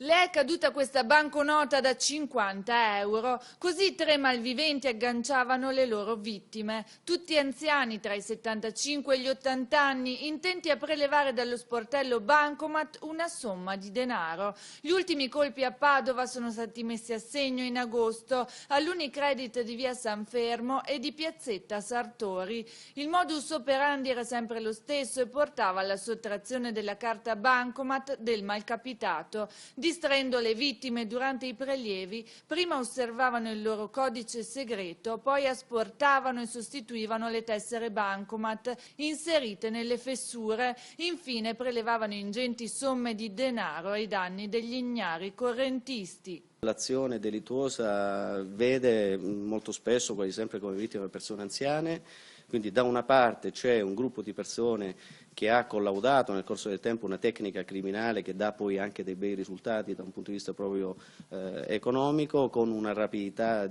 Le è caduta questa banconota da 50 euro, così tre malviventi agganciavano le loro vittime, tutti anziani tra i 75 e gli 80 anni, intenti a prelevare dallo sportello bancomat una somma di denaro. Gli ultimi colpi a Padova sono stati messi a segno in agosto all'Unicredit di via San Fermo e di piazzetta Sartori. Il modus operandi era sempre lo stesso e portava alla sottrazione della carta bancomat del malcapitato. Distraendo le vittime durante i prelievi, prima osservavano il loro codice segreto, poi asportavano e sostituivano le tessere bancomat inserite nelle fessure, infine prelevavano ingenti somme di denaro ai danni degli ignari correntisti. L'azione delittuosa vede molto spesso, quasi sempre come vittime persone anziane, quindi da una parte c'è un gruppo di persone che ha collaudato nel corso del tempo una tecnica criminale che dà poi anche dei bei risultati da un punto di vista proprio economico, con una rapidità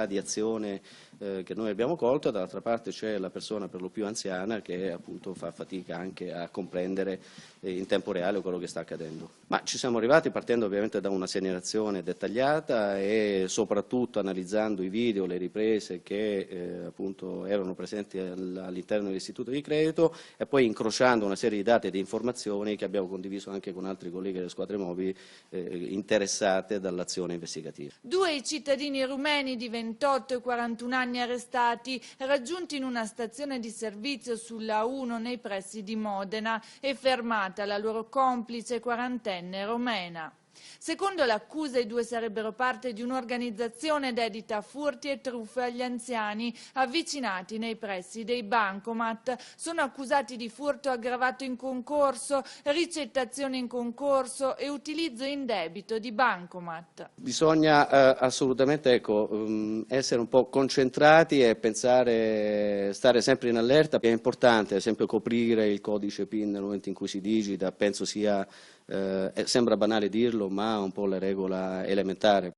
di azione che noi abbiamo colto, dall'altra parte c'è la persona per lo più anziana che appunto fa fatica anche a comprendere in tempo reale quello che sta accadendo. Ma ci siamo arrivati partendo ovviamente da una segnalazione dettagliata e soprattutto analizzando i video, le riprese che appunto erano presenti all'interno dell'istituto di credito e poi incrociando una serie di dati e di informazioni che abbiamo condiviso anche con altri colleghi delle squadre mobili interessate dall'azione investigativa. Due i cittadini rumeni di 28 e 41 anni arrestati, raggiunti in una stazione di servizio sulla 1 nei pressi di Modena e fermata la loro complice quarantenne romena. Secondo l'accusa i due sarebbero parte di un'organizzazione dedita a furti e truffe agli anziani avvicinati nei pressi dei bancomat. Sono accusati di furto aggravato in concorso, ricettazione in concorso e utilizzo indebito di bancomat. Bisogna assolutamente essere un po' concentrati e pensare, stare sempre in allerta. È importante ad esempio coprire il codice PIN nel momento in cui si digita, penso sia, sembra banale dirlo, ma un po' la regola elementare.